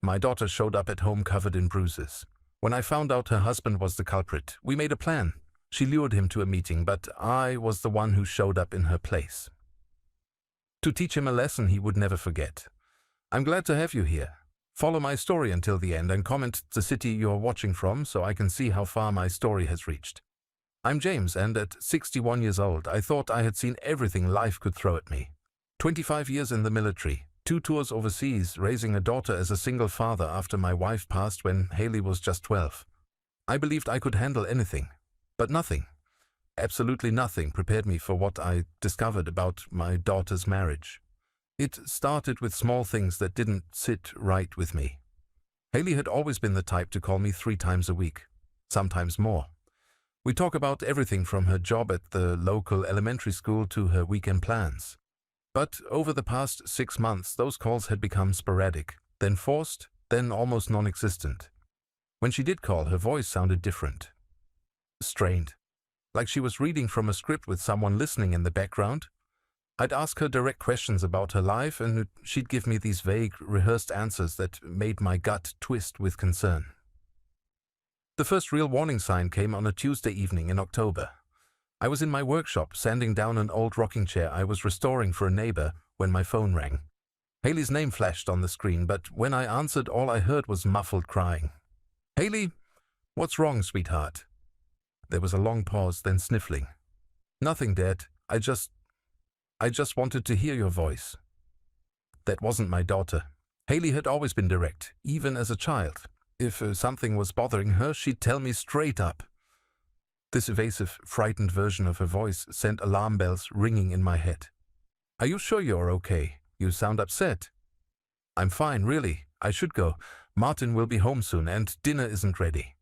My daughter showed up at home covered in bruises. When I found out her husband was the culprit, we made a plan. She lured him to a meeting, but I was the one who showed up in her place. To teach him a lesson he would never forget. I'm glad to have you here. Follow my story until the end and comment the city you're watching from so I can see how far my story has reached. I'm James, and at 61 years old, I thought I had seen everything life could throw at me. 25 years in the military, 2 tours overseas, raising a daughter as a single father after my wife passed when Haley was just 12. I believed I could handle anything, but nothing, absolutely nothing, prepared me for what I discovered about my daughter's marriage. It started with small things that didn't sit right with me. Haley had always been the type to call me 3 times a week, sometimes more. We talk about everything from her job at the local elementary school to her weekend plans. But over the past 6 months, those calls had become sporadic, then forced, then almost non-existent. When she did call, her voice sounded different. Strained. Like she was reading from a script with someone listening in the background. I'd ask her direct questions about her life, and she'd give me these vague, rehearsed answers that made my gut twist with concern. The first real warning sign came on a Tuesday evening in October. I was in my workshop, sanding down an old rocking chair I was restoring for a neighbor when my phone rang. Haley's name flashed on the screen, but when I answered, all I heard was muffled crying. "Haley, what's wrong, sweetheart?" There was a long pause, then sniffling. "Nothing, Dad. I just wanted to hear your voice." That wasn't my daughter. Haley had always been direct, even as a child. If something was bothering her, she'd tell me straight up. This evasive, frightened version of her voice sent alarm bells ringing in my head. "Are you sure you're okay? You sound upset." "I'm fine, really. I should go. Martin will be home soon, and dinner isn't ready."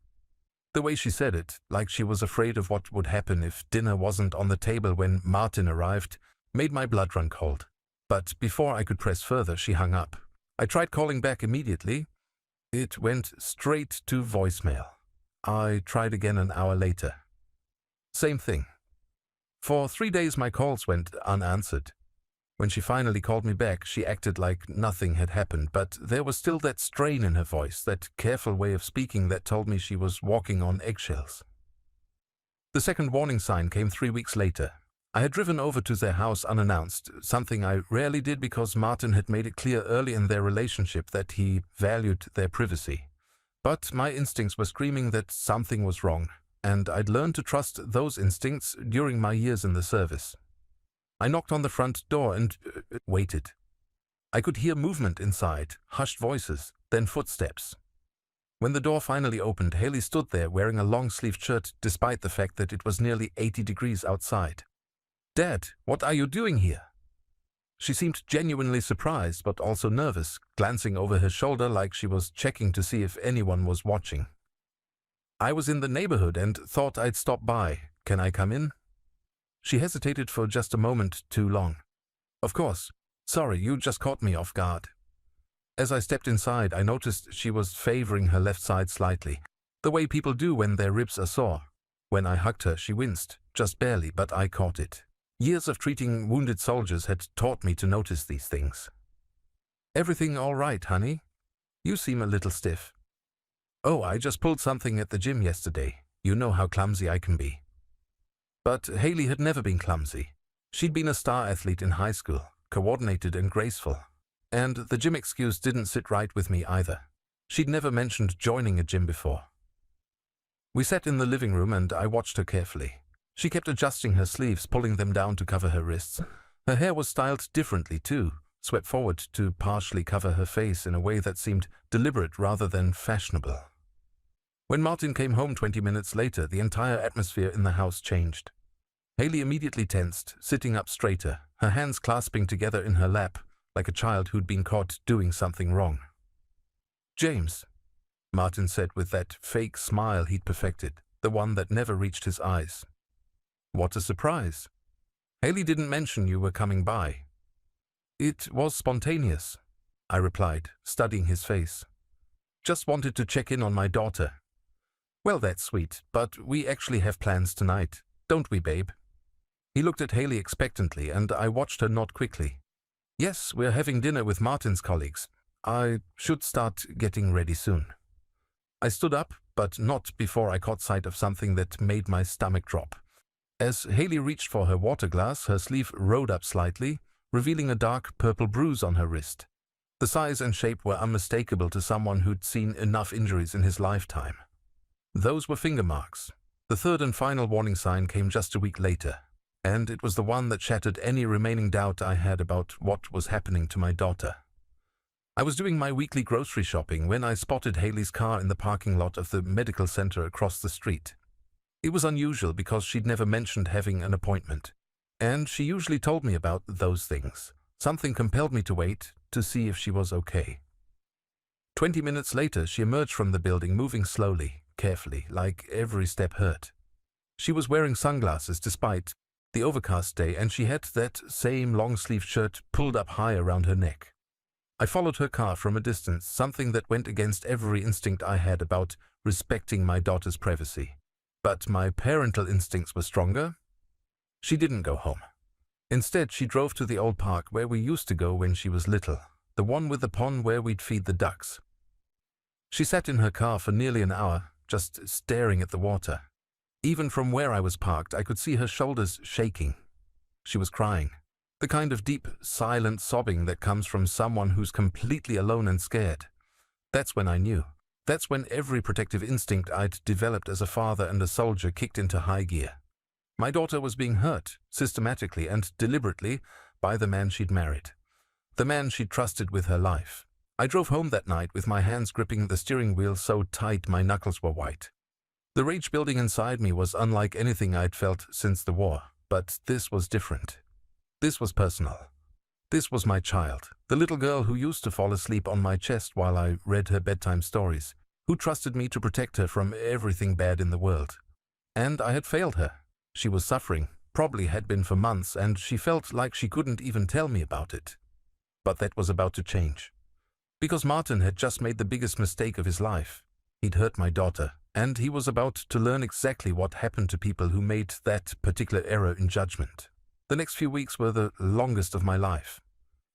The way she said it, like she was afraid of what would happen if dinner wasn't on the table when Martin arrived, made my blood run cold. But before I could press further, she hung up. I tried calling back immediately. It went straight to voicemail. I tried again an hour later. Same thing. For 3 days my calls went unanswered. When she finally called me back, she acted like nothing had happened, but there was still that strain in her voice, that careful way of speaking that told me she was walking on eggshells. The second warning sign came 3 weeks later. I had driven over to their house unannounced, something I rarely did because Martin had made it clear early in their relationship that he valued their privacy. But my instincts were screaming that something was wrong, and I'd learned to trust those instincts during my years in the service. I knocked on the front door and waited. I could hear movement inside, hushed voices, then footsteps. When the door finally opened, Haley stood there wearing a long-sleeved shirt despite the fact that it was nearly 80 degrees outside. "Dad, what are you doing here?" She seemed genuinely surprised, but also nervous, glancing over her shoulder like she was checking to see if anyone was watching. "I was in the neighborhood and thought I'd stop by. Can I come in?" She hesitated for just a moment too long. "Of course. Sorry, you just caught me off guard." As I stepped inside, I noticed she was favoring her left side slightly, the way people do when their ribs are sore. When I hugged her, she winced, just barely, but I caught it. Years of treating wounded soldiers had taught me to notice these things. "Everything all right, honey? You seem a little stiff." "Oh, I just pulled something at the gym yesterday. You know how clumsy I can be." But Haley had never been clumsy. She'd been a star athlete in high school, coordinated and graceful. And the gym excuse didn't sit right with me either. She'd never mentioned joining a gym before. We sat in the living room and I watched her carefully. She kept adjusting her sleeves, pulling them down to cover her wrists. Her hair was styled differently too, swept forward to partially cover her face in a way that seemed deliberate rather than fashionable. When Martin came home 20 minutes later, the entire atmosphere in the house changed. Haley immediately tensed, sitting up straighter, her hands clasping together in her lap, like a child who'd been caught doing something wrong. "James," Martin said with that fake smile he'd perfected, the one that never reached his eyes. "What a surprise. Haley didn't mention you were coming by." "It was spontaneous," I replied, studying his face. "Just wanted to check in on my daughter." "Well, that's sweet, but we actually have plans tonight, don't we, babe?" He looked at Haley expectantly, and I watched her nod quickly. "Yes, we're having dinner with Martin's colleagues. I should start getting ready soon. I stood up, but not before I caught sight of something that made my stomach drop. As Haley reached for her water glass, her sleeve rode up slightly, revealing a dark purple bruise on her wrist. The size and shape were unmistakable to someone who'd seen enough injuries in his lifetime. Those were finger marks. The third and final warning sign came just a week later, and it was the one that shattered any remaining doubt I had about what was happening to my daughter. I was doing my weekly grocery shopping when I spotted Haley's car in the parking lot of the medical center across the street. It was unusual because she'd never mentioned having an appointment, and she usually told me about those things. Something compelled me to wait to see if she was okay. 20 minutes later, she emerged from the building, moving slowly, carefully, like every step hurt. She was wearing sunglasses despite the overcast day, and she had that same long-sleeved shirt pulled up high around her neck. I followed her car from a distance, something that went against every instinct I had about respecting my daughter's privacy. But my parental instincts were stronger. She didn't go home. Instead, she drove to the old park where we used to go when she was little, the one with the pond where we'd feed the ducks. She sat in her car for nearly an hour, just staring at the water. Even from where I was parked, I could see her shoulders shaking. She was crying, the kind of deep, silent sobbing that comes from someone who's completely alone and scared. That's when I knew. That's when every protective instinct I'd developed as a father and a soldier kicked into high gear. My daughter was being hurt, systematically and deliberately, by the man she'd married, the man she'd trusted with her life. I drove home that night with my hands gripping the steering wheel so tight my knuckles were white. The rage building inside me was unlike anything I'd felt since the war, but this was different. This was personal. This was my child, the little girl who used to fall asleep on my chest while I read her bedtime stories, who trusted me to protect her from everything bad in the world. And I had failed her. She was suffering, probably had been for months, and she felt like she couldn't even tell me about it. But that was about to change. Because Martin had just made the biggest mistake of his life. He'd hurt my daughter, and he was about to learn exactly what happened to people who made that particular error in judgment. The next few weeks were the longest of my life.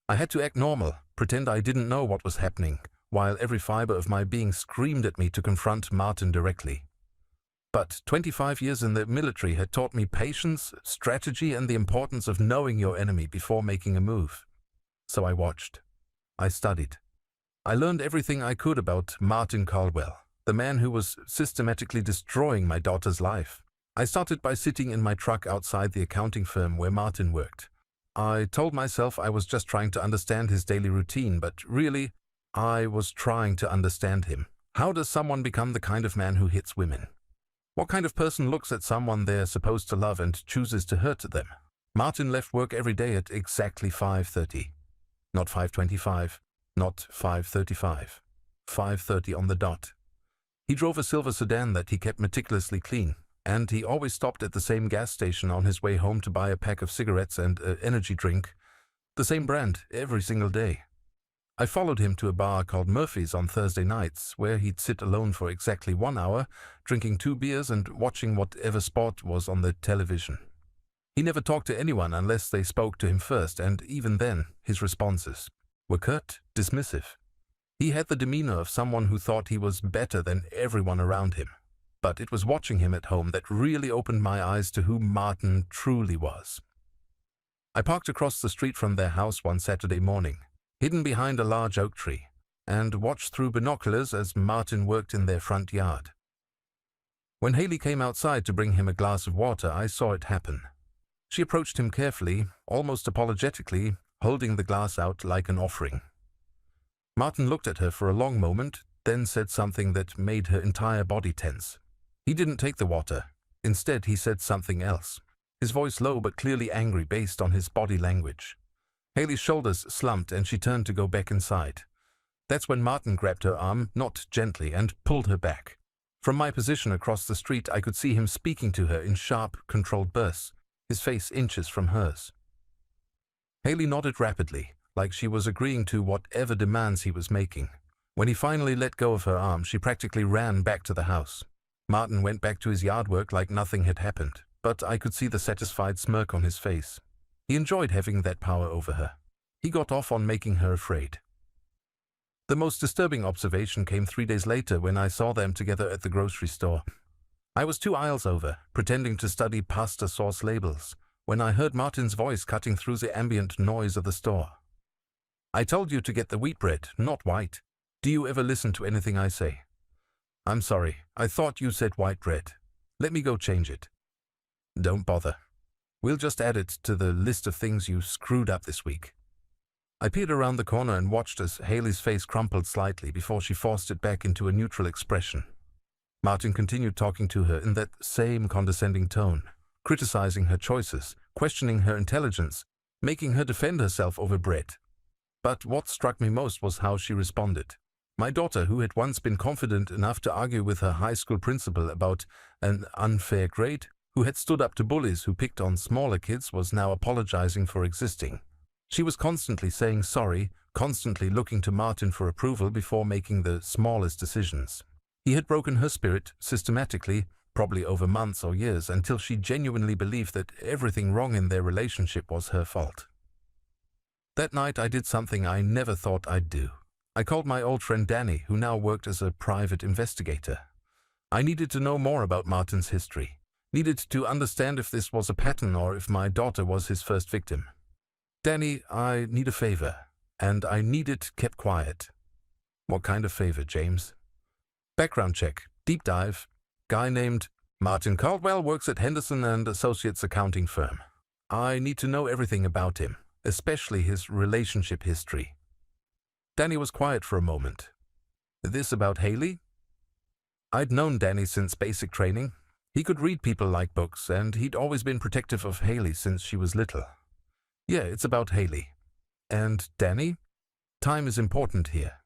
I had to act normal, pretend I didn't know what was happening, while every fiber of my being screamed at me to confront Martin directly. But 25 years in the military had taught me patience, strategy, and the importance of knowing your enemy before making a move. So I watched. I studied. I learned everything I could about Martin Caldwell, the man who was systematically destroying my daughter's life. I started by sitting in my truck outside the accounting firm where Martin worked. I told myself I was just trying to understand his daily routine, but really, I was trying to understand him. How does someone become the kind of man who hits women? What kind of person looks at someone they're supposed to love and chooses to hurt them? Martin left work every day at exactly 5:30. Not 5:25, not 5:35. 5:30 on the dot. He drove a silver sedan that he kept meticulously clean, and he always stopped at the same gas station on his way home to buy a pack of cigarettes and an energy drink, the same brand, every single day. I followed him to a bar called Murphy's on Thursday nights, where he'd sit alone for exactly 1 hour, drinking 2 beers and watching whatever sport was on the television. He never talked to anyone unless they spoke to him first, and even then, his responses were curt, dismissive. He had the demeanor of someone who thought he was better than everyone around him. But it was watching him at home that really opened my eyes to who Martin truly was. I parked across the street from their house one Saturday morning, hidden behind a large oak tree, and watched through binoculars as Martin worked in their front yard. When Haley came outside to bring him a glass of water, I saw it happen. She approached him carefully, almost apologetically, holding the glass out like an offering. Martin looked at her for a long moment, then said something that made her entire body tense. He didn't take the water. Instead, he said something else, his voice low but clearly angry based on his body language. Haley's shoulders slumped and she turned to go back inside. That's when Martin grabbed her arm, not gently, and pulled her back. From my position across the street, I could see him speaking to her in sharp, controlled bursts, his face inches from hers. Haley nodded rapidly, like she was agreeing to whatever demands he was making. When he finally let go of her arm, she practically ran back to the house. Martin went back to his yard work like nothing had happened, but I could see the satisfied smirk on his face. He enjoyed having that power over her. He got off on making her afraid. The most disturbing observation came 3 days later when I saw them together at the grocery store. I was 2 aisles over, pretending to study pasta sauce labels, when I heard Martin's voice cutting through the ambient noise of the store. "I told you to get the wheat bread, not white. Do you ever listen to anything I say?" "I'm sorry, I thought you said white bread. Let me go change it." "Don't bother. We'll just add it to the list of things you screwed up this week." I peered around the corner and watched as Haley's face crumpled slightly before she forced it back into a neutral expression. Martin continued talking to her in that same condescending tone, criticizing her choices, questioning her intelligence, making her defend herself over bread. But what struck me most was how she responded. My daughter, who had once been confident enough to argue with her high school principal about an unfair grade, who had stood up to bullies who picked on smaller kids, was now apologizing for existing. She was constantly saying sorry, constantly looking to Martin for approval before making the smallest decisions. He had broken her spirit systematically, probably over months or years, until she genuinely believed that everything wrong in their relationship was her fault. That night I did something I never thought I'd do. I called my old friend Danny, who now worked as a private investigator. I needed to know more about Martin's history, needed to understand if this was a pattern or if my daughter was his first victim. "Danny, I need a favor, and I need it kept quiet." "What kind of favor, James?" "Background check, deep dive. Guy named Martin Caldwell works at Henderson and Associates accounting firm. I need to know everything about him, especially his relationship history." Danny was quiet for a moment. "This about Haley?" I'd known Danny since basic training. He could read people like books, and he'd always been protective of Haley since she was little. "Yeah, it's about Haley. And Danny? Time is important here.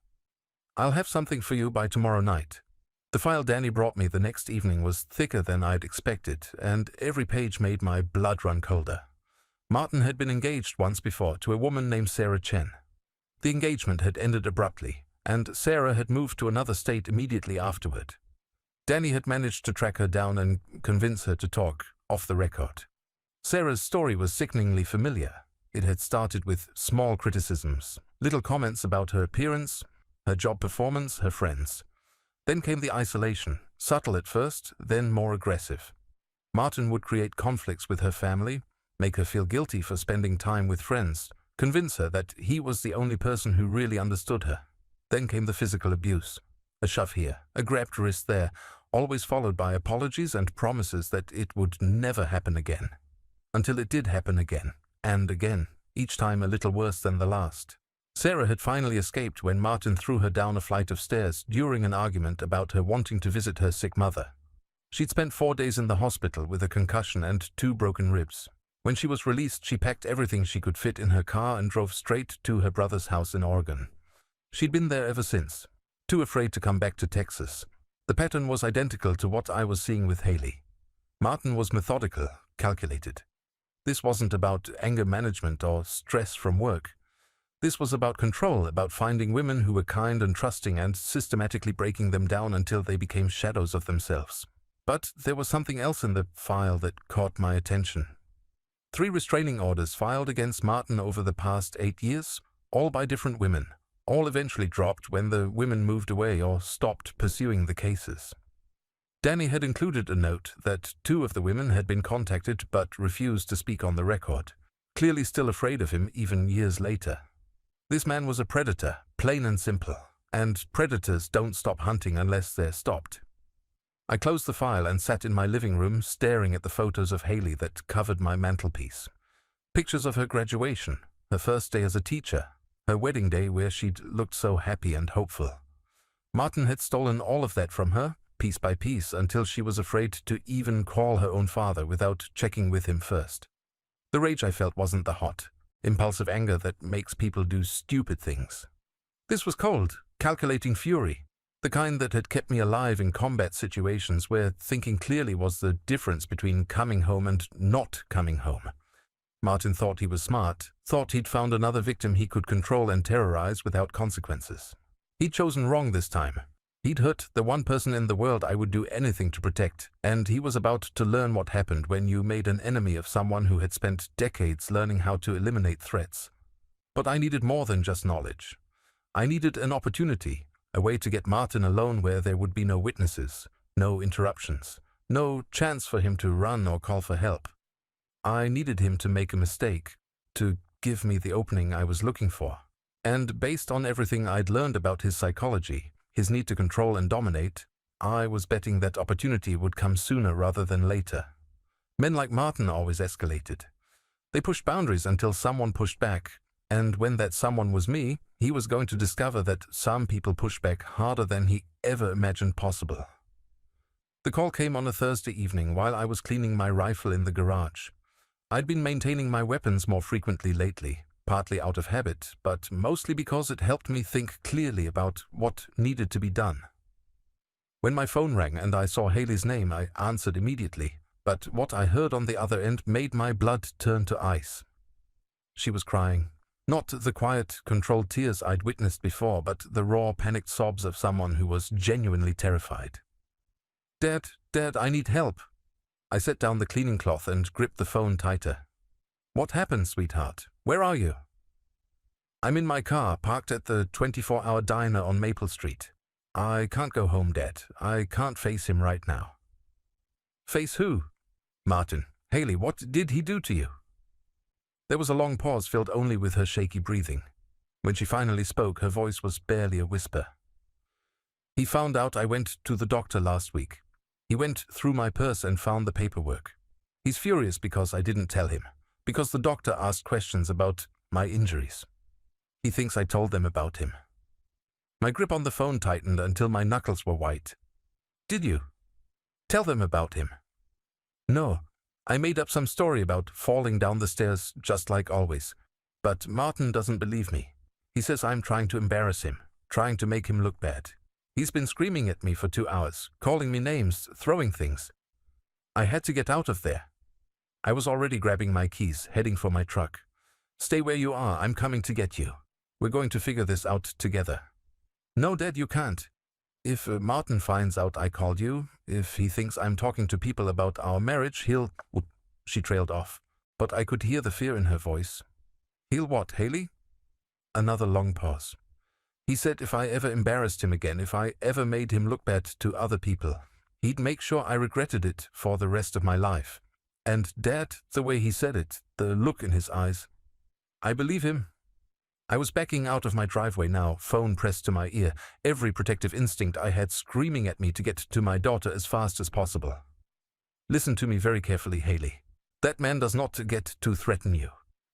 I'll have something for you by tomorrow night." The file Danny brought me the next evening was thicker than I'd expected, and every page made my blood run colder. Martin had been engaged once before to a woman named Sarah Chen. The engagement had ended abruptly, and Sarah had moved to another state immediately afterward. Danny had managed to track her down and convince her to talk off the record. Sarah's story was sickeningly familiar. It had started with small criticisms, little comments about her appearance, her job performance, her friends. Then came the isolation, subtle at first, then more aggressive. Martin would create conflicts with her family, make her feel guilty for spending time with friends, convince her that he was the only person who really understood her. Then came the physical abuse. A shove here, a grabbed wrist there, always followed by apologies and promises that it would never happen again. Until it did happen again, and again, each time a little worse than the last. Sarah had finally escaped when Martin threw her down a flight of stairs during an argument about her wanting to visit her sick mother. She'd spent 4 days in the hospital with a concussion and 2 broken ribs. When she was released, she packed everything she could fit in her car and drove straight to her brother's house in Oregon. She'd been there ever since, too afraid to come back to Texas. The pattern was identical to what I was seeing with Haley. Martin was methodical, calculated. This wasn't about anger management or stress from work. This was about control, about finding women who were kind and trusting and systematically breaking them down until they became shadows of themselves. But there was something else in the file that caught my attention. 3 restraining orders filed against Martin over the past 8 years, all by different women, all eventually dropped when the women moved away or stopped pursuing the cases. Danny had included a note that 2 of the women had been contacted but refused to speak on the record, clearly still afraid of him even years later. This man was a predator, plain and simple, and predators don't stop hunting unless they're stopped. I closed the file and sat in my living room staring at the photos of Haley that covered my mantelpiece. Pictures of her graduation, her first day as a teacher, her wedding day where she'd looked so happy and hopeful. Martin had stolen all of that from her, piece by piece, until she was afraid to even call her own father without checking with him first. The rage I felt wasn't the hot, impulsive anger that makes people do stupid things. This was cold, calculating fury, the kind that had kept me alive in combat situations where thinking clearly was the difference between coming home and not coming home. Martin thought he was smart, thought he'd found another victim he could control and terrorize without consequences. He'd chosen wrong this time. He'd hurt the one person in the world I would do anything to protect, and he was about to learn what happened when you made an enemy of someone who had spent decades learning how to eliminate threats. But I needed more than just knowledge. I needed an opportunity, a way to get Martin alone where there would be no witnesses, no interruptions, no chance for him to run or call for help. I needed him to make a mistake, to give me the opening I was looking for. And based on everything I'd learned about his psychology, his need to control and dominate, I was betting that opportunity would come sooner rather than later. Men like Martin always escalated. They pushed boundaries until someone pushed back, and when that someone was me, he was going to discover that some people push back harder than he ever imagined possible. The call came on a Thursday evening while I was cleaning my rifle in the garage. I'd been maintaining my weapons more frequently lately, partly out of habit, but mostly because it helped me think clearly about what needed to be done. When my phone rang and I saw Haley's name, I answered immediately, but what I heard on the other end made my blood turn to ice. She was crying. Not the quiet, controlled tears I'd witnessed before, but the raw, panicked sobs of someone who was genuinely terrified. Dad, I need help." I set down the cleaning cloth and gripped the phone tighter. "What happened, sweetheart? Where are you?" "I'm in my car, parked at the 24-hour diner on Maple Street. I can't go home, Dad. I can't face him right now." "Face who?" "Martin. Haley, what did he do to you?" There was a long pause filled only with her shaky breathing. When she finally spoke, her voice was barely a whisper. "He found out I went to the doctor last week. He went through my purse and found the paperwork. He's furious because I didn't tell him, because the doctor asked questions about my injuries. He thinks I told them about him." My grip on the phone tightened until my knuckles were white. "Did you tell them about him?" "No. I made up some story about falling down the stairs just like always. But Martin doesn't believe me. He says I'm trying to embarrass him, trying to make him look bad. He's been screaming at me for 2 hours, calling me names, throwing things. I had to get out of there. I was already grabbing my keys, heading for my truck. "Stay where you are, I'm coming to get you. We're going to figure this out together." "No, Dad, you can't. If Martin finds out I called you, if he thinks I'm talking to people about our marriage, he'll—" She trailed off, but I could hear the fear in her voice. "He'll what, Haley?" Another long pause. "He said if I ever embarrassed him again, if I ever made him look bad to other people, he'd make sure I regretted it for the rest of my life." And Dad, the way he said it, the look in his eyes. I believe him. I was backing out of my driveway now, phone pressed to my ear, every protective instinct I had screaming at me to get to my daughter as fast as possible. "Listen to me very carefully, Haley. That man does not get to threaten you.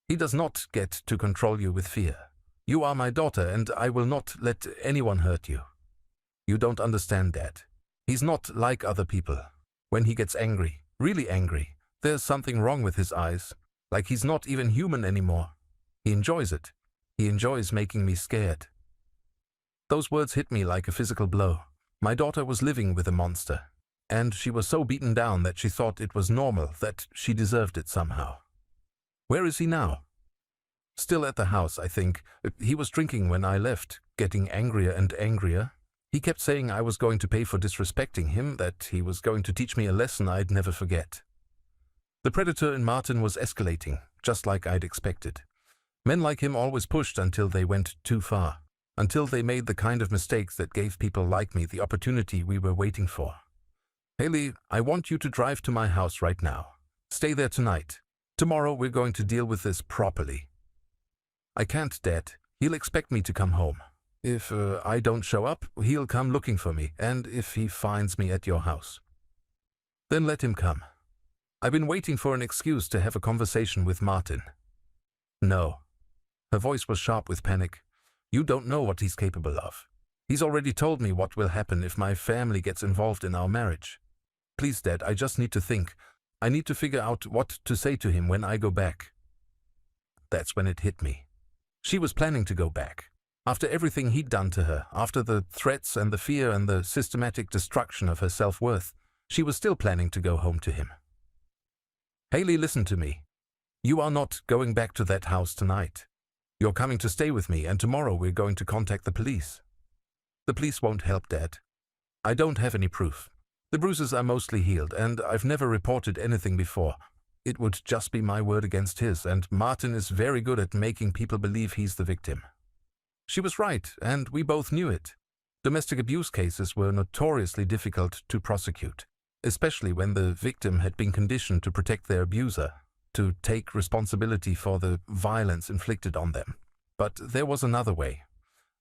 He does not get to control you with fear. You are my daughter, and I will not let anyone hurt you. You don't understand, Dad. He's not like other people. When he gets angry, really angry, there's something wrong with his eyes, like he's not even human anymore. He enjoys it. He enjoys making me scared." Those words hit me like a physical blow. My daughter was living with a monster, and she was so beaten down that she thought it was normal, that she deserved it somehow. "Where is he now?" "Still at the house, I think. He was drinking when I left, getting angrier and angrier. He kept saying I was going to pay for disrespecting him, that he was going to teach me a lesson I'd never forget." The predator in Martin was escalating, just like I'd expected. Men like him always pushed until they went too far, until they made the kind of mistakes that gave people like me the opportunity we were waiting for. "Haley, I want you to drive to my house right now. Stay there tonight. Tomorrow we're going to deal with this properly." "I can't, Dad. He'll expect me to come home. If I don't show up, he'll come looking for me, and if he finds me at your house." "Then let him come. I've been waiting for an excuse to have a conversation with Martin." "No." Her voice was sharp with panic. "You don't know what he's capable of. He's already told me what will happen if my family gets involved in our marriage. Please, Dad, I just need to think. I need to figure out what to say to him when I go back." That's when it hit me. She was planning to go back. After everything he'd done to her, after the threats and the fear and the systematic destruction of her self-worth, she was still planning to go home to him. "Haley, listen to me. You are not going back to that house tonight. You're coming to stay with me, and tomorrow we're going to contact the police." "The police won't help, Dad. I don't have any proof. The bruises are mostly healed, and I've never reported anything before. It would just be my word against his, and Martin is very good at making people believe he's the victim." She was right, and we both knew it. Domestic abuse cases were notoriously difficult to prosecute, especially when the victim had been conditioned to protect their abuser, to take responsibility for the violence inflicted on them. But there was another way,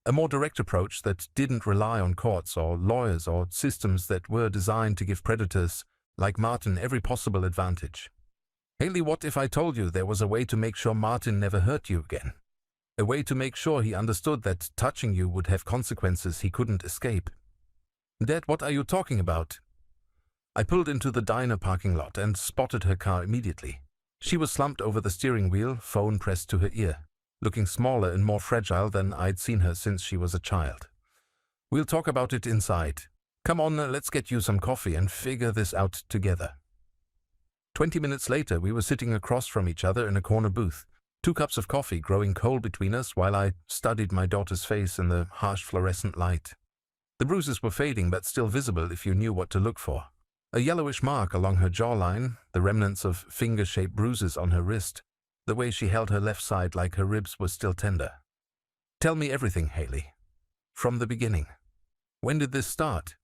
a more direct approach that didn't rely on courts or lawyers or systems that were designed to give predators like Martin every possible advantage. Haley, what if I told you there was a way to make sure Martin never hurt you again? A way to make sure he understood that touching you would have consequences he couldn't escape. Dad, what are you talking about? I pulled into the diner parking lot and spotted her car immediately. She was slumped over the steering wheel, phone pressed to her ear, looking smaller and more fragile than I'd seen her since she was a child. We'll talk about it inside. Come on, let's get you some coffee and figure this out together. 20 minutes later, we were sitting across from each other in a corner booth, 2 cups of coffee growing cold between us while I studied my daughter's face in the harsh fluorescent light. The bruises were fading but still visible if you knew what to look for. A yellowish mark along her jawline, the remnants of finger-shaped bruises on her wrist, the way she held her left side like her ribs were still tender. Tell me everything, Haley. From the beginning. When did this start?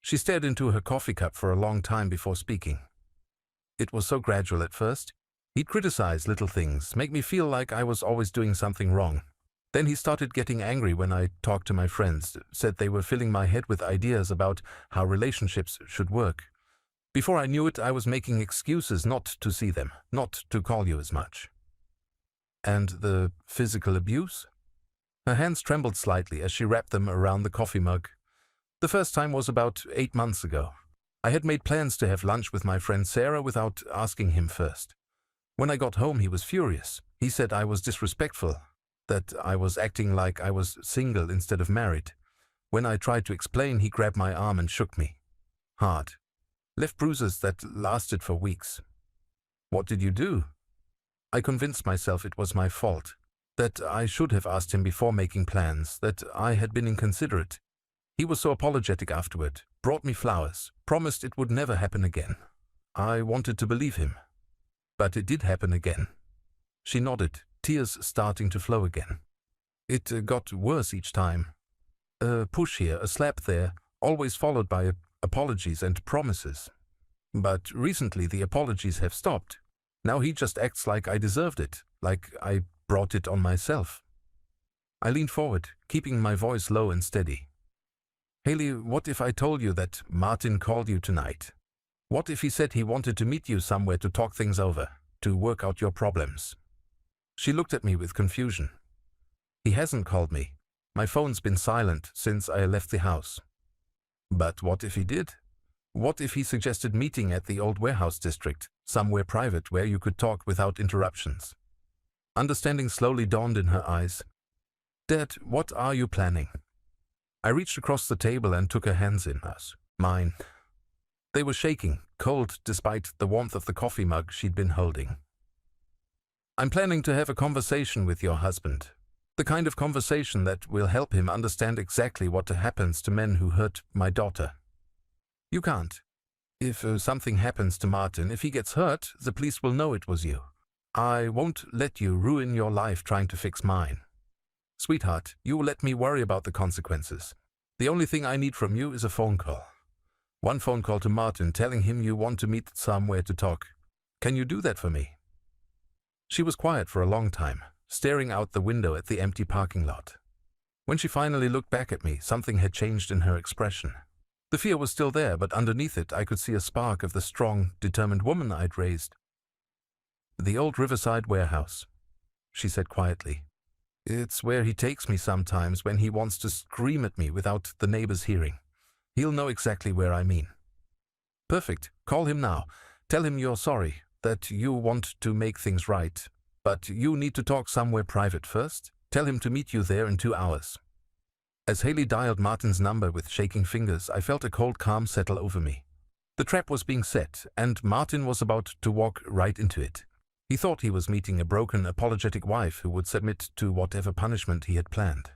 She stared into her coffee cup for a long time before speaking. It was so gradual at first. He'd criticize little things, make me feel like I was always doing something wrong. Then he started getting angry when I talked to my friends, said they were filling my head with ideas about how relationships should work. Before I knew it, I was making excuses not to see them, not to call you as much. And the physical abuse? Her hands trembled slightly as she wrapped them around the coffee mug. The first time was about 8 months ago. I had made plans to have lunch with my friend Sarah without asking him first. When I got home, he was furious. He said I was disrespectful, that I was acting like I was single instead of married. When I tried to explain, he grabbed my arm and shook me. Hard. Left bruises that lasted for weeks. What did you do? I convinced myself it was my fault, that I should have asked him before making plans, that I had been inconsiderate. He was so apologetic afterward, brought me flowers, promised it would never happen again. I wanted to believe him. But it did happen again. She nodded, tears starting to flow again. It got worse each time. A push here, a slap there, always followed by apologies and promises. But recently the apologies have stopped. Now he just acts like I deserved it, like I brought it on myself. I leaned forward, keeping my voice low and steady. Haley, what if I told you that Martin called you tonight? What if he said he wanted to meet you somewhere to talk things over, to work out your problems? She looked at me with confusion. He hasn't called me. My phone's been silent since I left the house. But what if he did? What if he suggested meeting at the old warehouse district, somewhere private where you could talk without interruptions? Understanding slowly dawned in her eyes. Dad, what are you planning? I reached across the table and took her hands in hers, mine. They were shaking, cold despite the warmth of the coffee mug she'd been holding. I'm planning to have a conversation with your husband. The kind of conversation that will help him understand exactly what happens to men who hurt my daughter. You can't. If something happens to Martin, if he gets hurt, the police will know it was you. I won't let you ruin your life trying to fix mine. Sweetheart, you let me worry about the consequences. The only thing I need from you is a phone call. One phone call to Martin telling him you want to meet somewhere to talk. Can you do that for me? She was quiet for a long time, staring out the window at the empty parking lot. When she finally looked back at me, something had changed in her expression. The fear was still there, but underneath it I could see a spark of the strong, determined woman I'd raised. The old Riverside warehouse, she said quietly. It's where he takes me sometimes when he wants to scream at me without the neighbors hearing. He'll know exactly where I mean. Perfect. Call him now. Tell him you're sorry, that you want to make things right. But you need to talk somewhere private first. Tell him to meet you there in 2 hours. As Haley dialed Martin's number with shaking fingers, I felt a cold calm settle over me. The trap was being set, and Martin was about to walk right into it. He thought he was meeting a broken, apologetic wife who would submit to whatever punishment he had planned.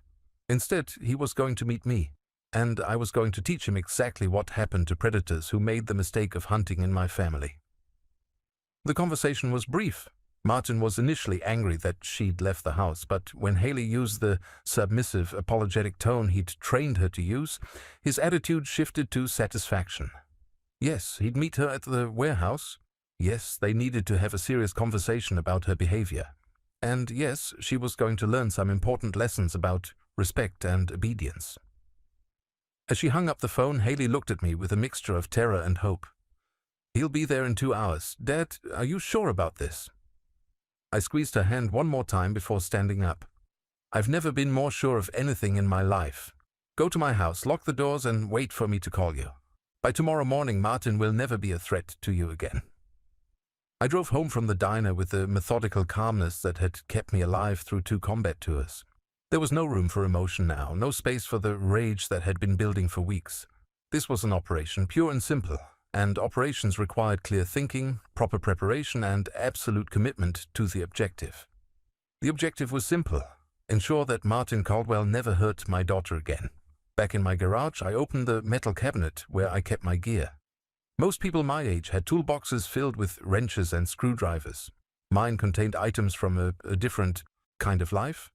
Instead, he was going to meet me, and I was going to teach him exactly what happened to predators who made the mistake of hunting in my family. The conversation was brief. Martin was initially angry that she'd left the house, but when Haley used the submissive, apologetic tone he'd trained her to use, his attitude shifted to satisfaction. Yes, he'd meet her at the warehouse. Yes, they needed to have a serious conversation about her behavior. And yes, she was going to learn some important lessons about respect and obedience. As she hung up the phone, Haley looked at me with a mixture of terror and hope. "He'll be there in 2 hours. Dad, are you sure about this?" I squeezed her hand one more time before standing up. "I've never been more sure of anything in my life. Go to my house, lock the doors, and wait for me to call you. By tomorrow morning, Martin will never be a threat to you again." I drove home from the diner with the methodical calmness that had kept me alive through 2 combat tours. There was no room for emotion now, no space for the rage that had been building for weeks. This was an operation, pure and simple, and operations required clear thinking, proper preparation, and absolute commitment to the objective. The objective was simple: ensure that Martin Caldwell never hurt my daughter again. Back in my garage, I opened the metal cabinet where I kept my gear. Most people my age had toolboxes filled with wrenches and screwdrivers. Mine contained items from a different kind of life.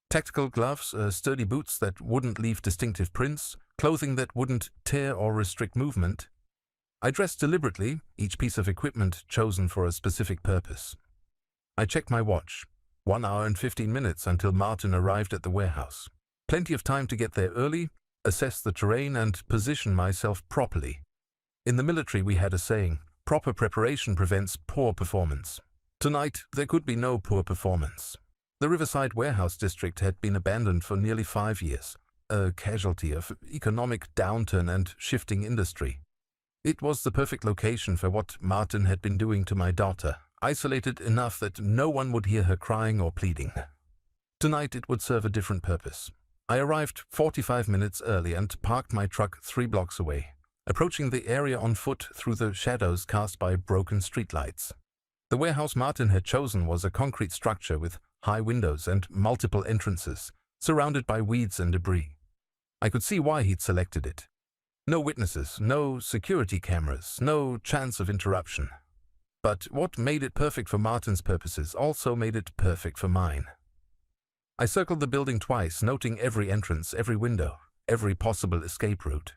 Tactical gloves, sturdy boots that wouldn't leave distinctive prints, clothing that wouldn't tear or restrict movement. I dressed deliberately, each piece of equipment chosen for a specific purpose. I checked my watch. 1 hour and 15 minutes until Martin arrived at the warehouse. Plenty of time to get there early, assess the terrain, and position myself properly. In the military we had a saying: proper preparation prevents poor performance. Tonight there could be no poor performance. The Riverside Warehouse District had been abandoned for nearly 5 years, a casualty of economic downturn and shifting industry. It was the perfect location for what Martin had been doing to my daughter, isolated enough that no one would hear her crying or pleading. Tonight it would serve a different purpose. I arrived 45 minutes early and parked my truck 3 blocks away, approaching the area on foot through the shadows cast by broken streetlights. The warehouse Martin had chosen was a concrete structure with high windows and multiple entrances, surrounded by weeds and debris. I could see why he'd selected it. No witnesses, no security cameras, no chance of interruption. But what made it perfect for Martin's purposes also made it perfect for mine. I circled the building twice, noting every entrance, every window, every possible escape route.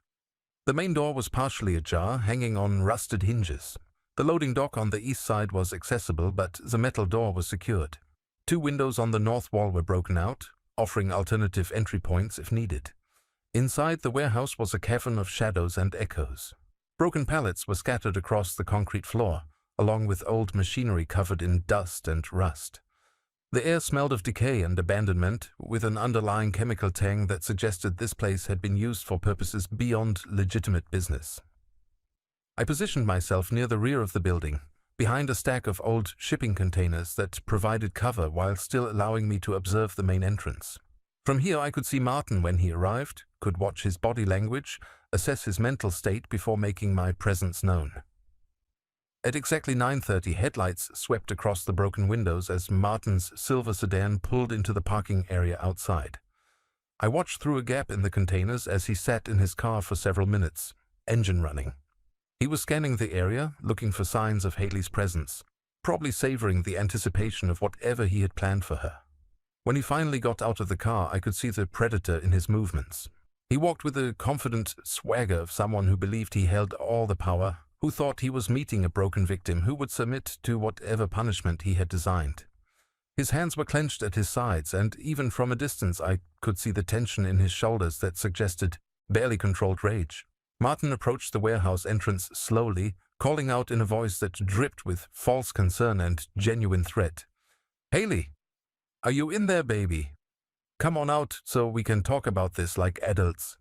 The main door was partially ajar, hanging on rusted hinges. The loading dock on the east side was accessible, but the metal door was secured. 2 windows on the north wall were broken out, offering alternative entry points if needed. Inside the warehouse was a cavern of shadows and echoes. Broken pallets were scattered across the concrete floor, along with old machinery covered in dust and rust. The air smelled of decay and abandonment, with an underlying chemical tang that suggested this place had been used for purposes beyond legitimate business. I positioned myself near the rear of the building, behind a stack of old shipping containers that provided cover while still allowing me to observe the main entrance. From here I could see Martin when he arrived, could watch his body language, assess his mental state before making my presence known. At exactly 9:30, headlights swept across the broken windows as Martin's silver sedan pulled into the parking area outside. I watched through a gap in the containers as he sat in his car for several minutes, engine running. He was scanning the area, looking for signs of Haley's presence, probably savoring the anticipation of whatever he had planned for her. When he finally got out of the car, I could see the predator in his movements. He walked with the confident swagger of someone who believed he held all the power, who thought he was meeting a broken victim who would submit to whatever punishment he had designed. His hands were clenched at his sides, and even from a distance I could see the tension in his shoulders that suggested barely controlled rage. Martin approached the warehouse entrance slowly, calling out in a voice that dripped with false concern and genuine threat. "Haley, are you in there, baby? Come on out so we can talk about this like adults."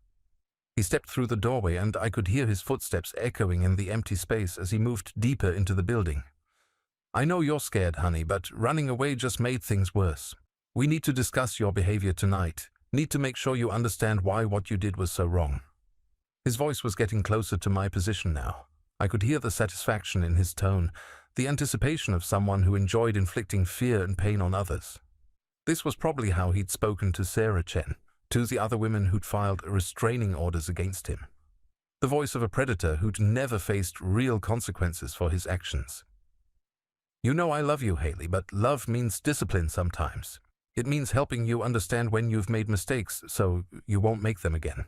He stepped through the doorway, and I could hear his footsteps echoing in the empty space as he moved deeper into the building. "I know you're scared, honey, but running away just made things worse. We need to discuss your behavior tonight. Need to make sure you understand why what you did was so wrong." His voice was getting closer to my position now. I could hear the satisfaction in his tone, the anticipation of someone who enjoyed inflicting fear and pain on others. This was probably how he'd spoken to Sarah Chen, to the other women who'd filed restraining orders against him. The voice of a predator who'd never faced real consequences for his actions. You know I love you, Haley, but love means discipline sometimes. It means helping you understand when you've made mistakes so you won't make them again.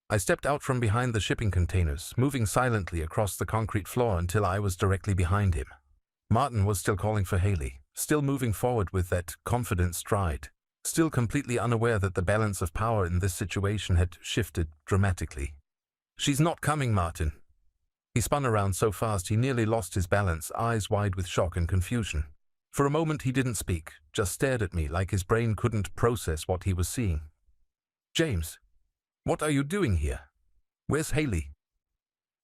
I stepped out from behind the shipping containers, moving silently across the concrete floor until I was directly behind him. Martin was still calling for Haley, still moving forward with that confident stride, still completely unaware that the balance of power in this situation had shifted dramatically. "She's not coming, Martin." He spun around so fast he nearly lost his balance, eyes wide with shock and confusion. For a moment he didn't speak, just stared at me like his brain couldn't process what he was seeing. "James, what are you doing here? Where's Haley?"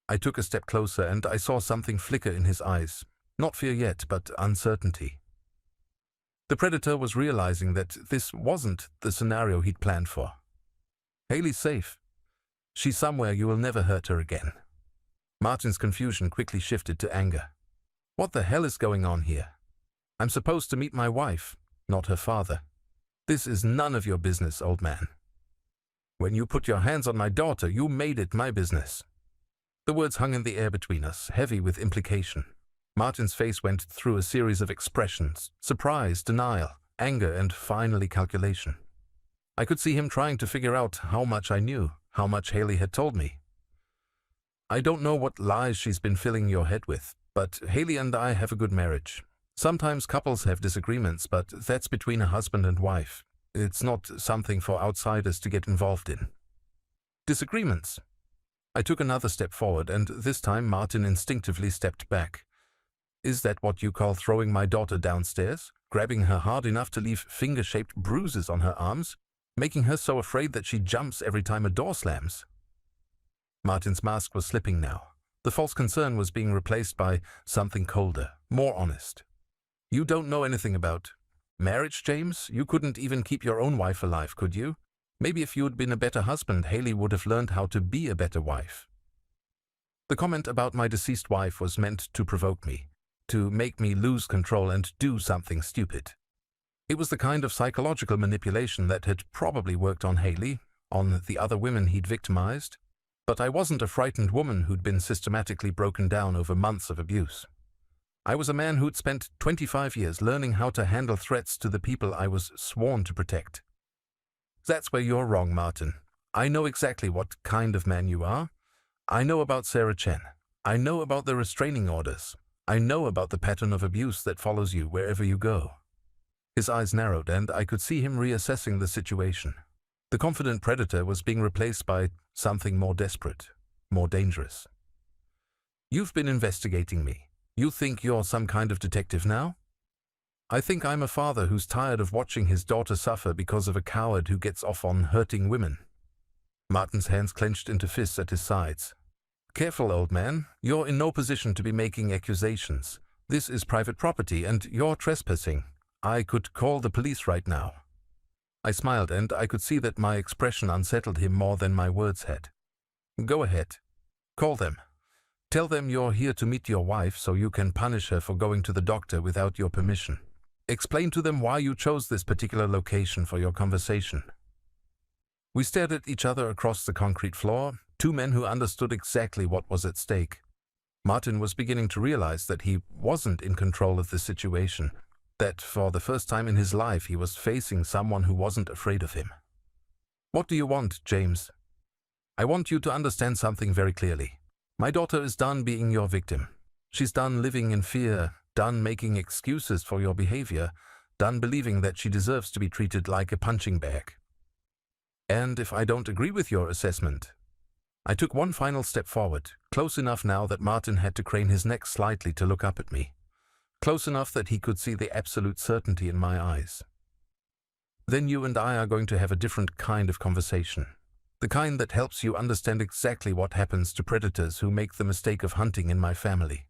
I took a step closer and I saw something flicker in his eyes. Not fear yet, but uncertainty. The predator was realizing that this wasn't the scenario he'd planned for. "Haley's safe. She's somewhere, you will never hurt her again." Martin's confusion quickly shifted to anger. "What the hell is going on here? I'm supposed to meet my wife, not her father. This is none of your business, old man. When you put your hands on my daughter, you made it my business." The words hung in the air between us, heavy with implication. Martin's face went through a series of expressions: surprise, denial, anger, and finally calculation. I could see him trying to figure out how much I knew, how much Haley had told me. "I don't know what lies she's been filling your head with, but Haley and I have a good marriage. Sometimes couples have disagreements, but that's between a husband and wife. It's not something for outsiders to get involved in." "Disagreements?" I took another step forward, and this time Martin instinctively stepped back. "Is that what you call throwing my daughter downstairs? Grabbing her hard enough to leave finger-shaped bruises on her arms? Making her so afraid that she jumps every time a door slams?" Martin's mask was slipping now. The false concern was being replaced by something colder, more honest. "You don't know anything about marriage, James. You couldn't even keep your own wife alive, could you? Maybe if you'd been a better husband, Haley would have learned how to be a better wife." The comment about my deceased wife was meant to provoke me, to make me lose control and do something stupid. It was the kind of psychological manipulation that had probably worked on Haley, on the other women he'd victimized, but I wasn't a frightened woman who'd been systematically broken down over months of abuse. I was a man who'd spent 25 years learning how to handle threats to the people I was sworn to protect. "That's where you're wrong, Martin. I know exactly what kind of man you are. I know about Sarah Chen. I know about the restraining orders. I know about the pattern of abuse that follows you wherever you go." His eyes narrowed, and I could see him reassessing the situation. The confident predator was being replaced by something more desperate, more dangerous. "You've been investigating me. You think you're some kind of detective now? I think I'm a father who's tired of watching his daughter suffer because of a coward who gets off on hurting women." Martin's hands clenched into fists at his sides. "Careful, old man. You're in no position to be making accusations. This is private property, and you're trespassing. I could call the police right now." I smiled, and I could see that my expression unsettled him more than my words had. "Go ahead. Call them. Tell them you're here to meet your wife so you can punish her for going to the doctor without your permission. Explain to them why you chose this particular location for your conversation." We stared at each other across the concrete floor, two men who understood exactly what was at stake. Martin was beginning to realize that he wasn't in control of the situation, that for the first time in his life he was facing someone who wasn't afraid of him. "What do you want, James?" "I want you to understand something very clearly. My daughter is done being your victim. She's done living in fear, done making excuses for your behavior, done believing that she deserves to be treated like a punching bag. And if I don't agree with your assessment..." I took one final step forward, close enough now that Martin had to crane his neck slightly to look up at me, close enough that he could see the absolute certainty in my eyes. "Then you and I are going to have a different kind of conversation, the kind that helps you understand exactly what happens to predators who make the mistake of hunting in my family."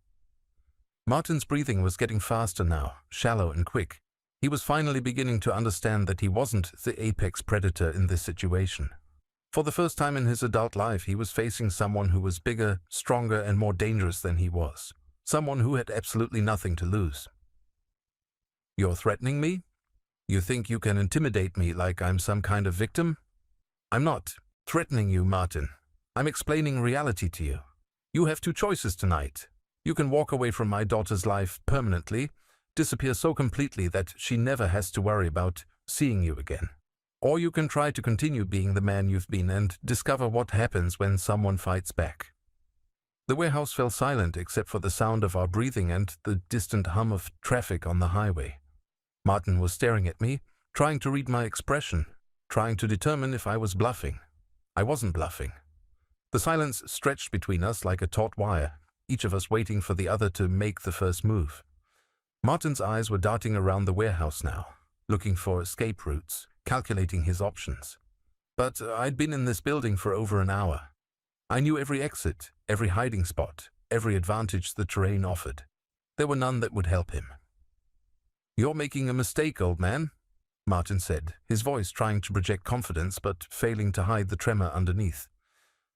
Martin's breathing was getting faster now, shallow and quick. He was finally beginning to understand that he wasn't the apex predator in this situation. For the first time in his adult life, he was facing someone who was bigger, stronger, and more dangerous than he was. Someone who had absolutely nothing to lose. "You're threatening me? You think you can intimidate me like I'm some kind of victim?" "I'm not threatening you, Martin. I'm explaining reality to you. You have two choices tonight. You can walk away from my daughter's life permanently, disappear so completely that she never has to worry about seeing you again. Or you can try to continue being the man you've been and discover what happens when someone fights back. The warehouse fell silent except for the sound of our breathing and the distant hum of traffic on the highway. Martin was staring at me, trying to read my expression, trying to determine if I was bluffing. I wasn't bluffing. The silence stretched between us like a taut wire, each of us waiting for the other to make the first move. Martin's eyes were darting around the warehouse now, looking for escape routes, calculating his options. But I'd been in this building for over an hour. I knew every exit, every hiding spot, every advantage the terrain offered. There were none that would help him. "You're making a mistake, old man," Martin said, his voice trying to project confidence but failing to hide the tremor underneath.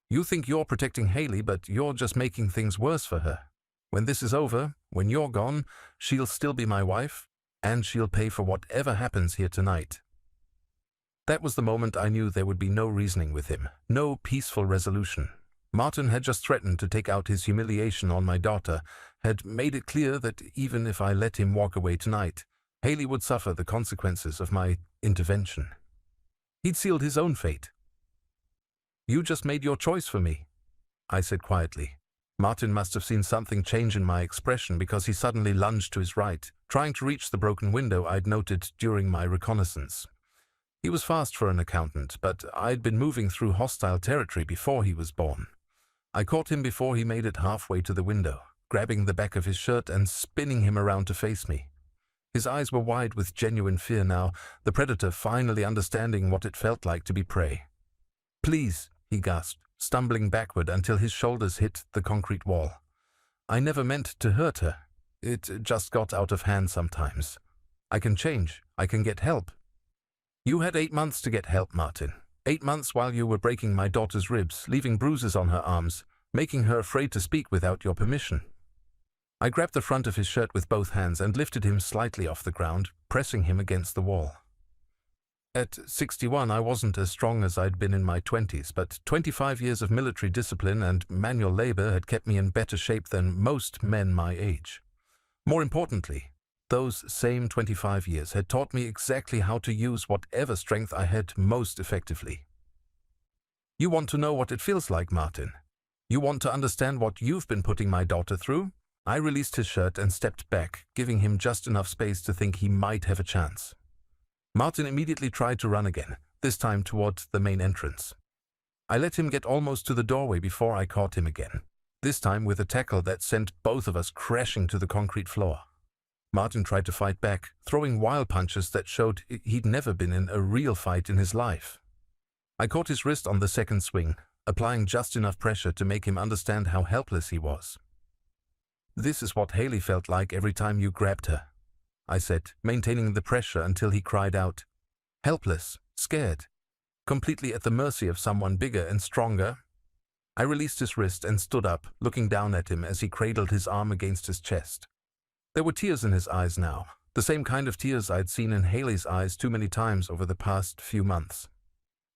"You think you're protecting Haley, but you're just making things worse for her. When this is over, when you're gone, she'll still be my wife, and she'll pay for whatever happens here tonight." That was the moment I knew there would be no reasoning with him, no peaceful resolution. Martin had just threatened to take out his humiliation on my daughter, had made it clear that even if I let him walk away tonight, Haley would suffer the consequences of my intervention. He'd sealed his own fate. "You just made your choice for me," I said quietly. Martin must have seen something change in my expression because he suddenly lunged to his right, trying to reach the broken window I'd noted during my reconnaissance. He was fast for an accountant, but I'd been moving through hostile territory before he was born. I caught him before he made it halfway to the window, grabbing the back of his shirt and spinning him around to face me. His eyes were wide with genuine fear now, the predator finally understanding what it felt like to be prey. "Please," he gasped, stumbling backward until his shoulders hit the concrete wall. "I never meant to hurt her. It just got out of hand sometimes. I can change. I can get help." "You had 8 months to get help, Martin. 8 months while you were breaking my daughter's ribs, leaving bruises on her arms, making her afraid to speak without your permission." I grabbed the front of his shirt with both hands and lifted him slightly off the ground, pressing him against the wall. At 61, I wasn't as strong as I'd been in my 20s, but 25 years of military discipline and manual labor had kept me in better shape than most men my age. More importantly, those same 25 years had taught me exactly how to use whatever strength I had most effectively. "You want to know what it feels like, Martin? You want to understand what you've been putting my daughter through?" I released his shirt and stepped back, giving him just enough space to think he might have a chance. Martin immediately tried to run again, this time toward the main entrance. I let him get almost to the doorway before I caught him again, this time with a tackle that sent both of us crashing to the concrete floor. Martin tried to fight back, throwing wild punches that showed he'd never been in a real fight in his life. I caught his wrist on the second swing, applying just enough pressure to make him understand how helpless he was. "This is what Haley felt like every time you grabbed her," I said, maintaining the pressure until he cried out. "Helpless, scared, completely at the mercy of someone bigger and stronger." I released his wrist and stood up, looking down at him as he cradled his arm against his chest. There were tears in his eyes now, the same kind of tears I'd seen in Haley's eyes too many times over the past few months.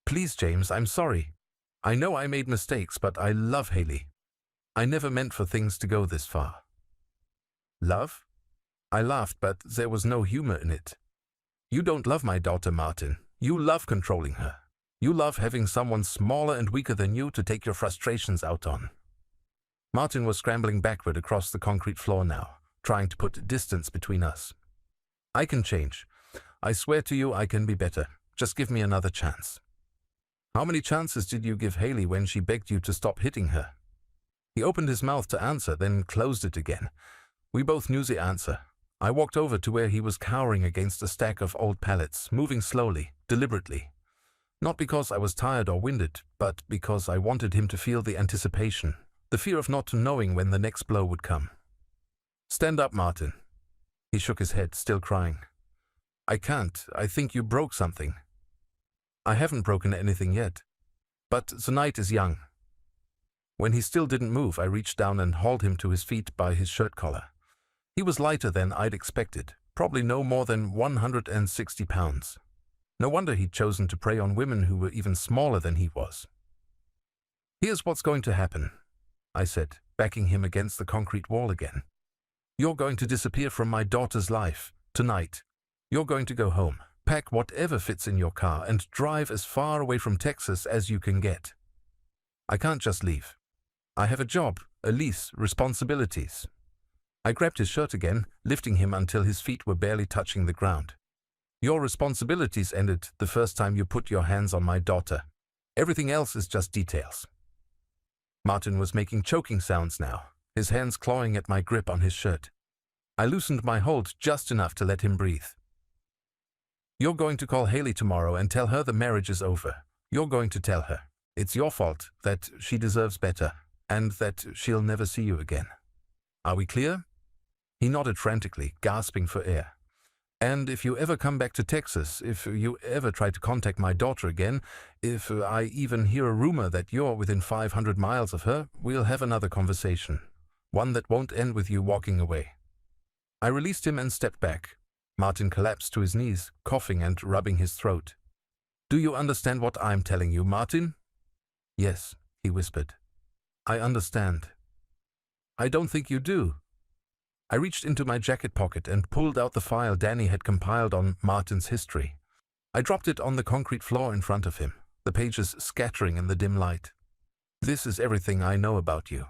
"Please, James, I'm sorry. I know I made mistakes, but I love Haley. I never meant for things to go this far." "Love?" I laughed, but there was no humor in it. "You don't love my daughter, Martin. You love controlling her. You love having someone smaller and weaker than you to take your frustrations out on." Martin was scrambling backward across the concrete floor now, trying to put distance between us. "I can change. I swear to you I can be better. Just give me another chance." "How many chances did you give Haley when she begged you to stop hitting her?" He opened his mouth to answer, then closed it again. We both knew the answer. I walked over to where he was cowering against a stack of old pallets, moving slowly, deliberately. Not because I was tired or winded, but because I wanted him to feel the anticipation, the fear of not knowing when the next blow would come. "Stand up, Martin." He shook his head, still crying. "I can't. I think you broke something." "I haven't broken anything yet. But the night is young." When he still didn't move, I reached down and hauled him to his feet by his shirt collar. He was lighter than I'd expected, probably no more than 160 pounds. No wonder he'd chosen to prey on women who were even smaller than he was. "Here's what's going to happen," I said, backing him against the concrete wall again. "You're going to disappear from my daughter's life, tonight. You're going to go home, pack whatever fits in your car, and drive as far away from Texas as you can get. I can't just leave. I have a job, a lease, responsibilities." I grabbed his shirt again, lifting him until his feet were barely touching the ground. "Your responsibilities ended the first time you put your hands on my daughter. Everything else is just details." Martin was making choking sounds now, his hands clawing at my grip on his shirt. I loosened my hold just enough to let him breathe. "You're going to call Haley tomorrow and tell her the marriage is over. You're going to tell her it's your fault, that she deserves better, and that she'll never see you again. Are we clear?" He nodded frantically, gasping for air. "And if you ever come back to Texas, if you ever try to contact my daughter again, if I even hear a rumor that you're within 500 miles of her, we'll have another conversation. One that won't end with you walking away." I released him and stepped back. Martin collapsed to his knees, coughing and rubbing his throat. "Do you understand what I'm telling you, Martin?" "Yes," he whispered. "I understand." "I don't think you do." I reached into my jacket pocket and pulled out the file Danny had compiled on Martin's history. I dropped it on the concrete floor in front of him, the pages scattering in the dim light. "This is everything I know about you.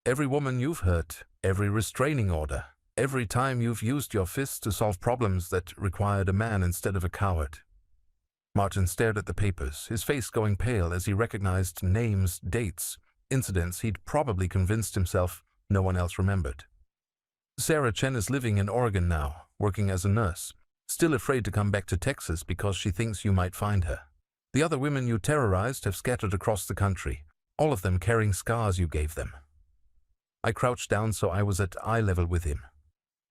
Every woman you've hurt, every restraining order, every time you've used your fists to solve problems that required a man instead of a coward." Martin stared at the papers, his face going pale as he recognized names, dates, incidents he'd probably convinced himself no one else remembered. "Sarah Chen is living in Oregon now, working as a nurse, still afraid to come back to Texas because she thinks you might find her. The other women you terrorized have scattered across the country, all of them carrying scars you gave them." I crouched down so I was at eye level with him.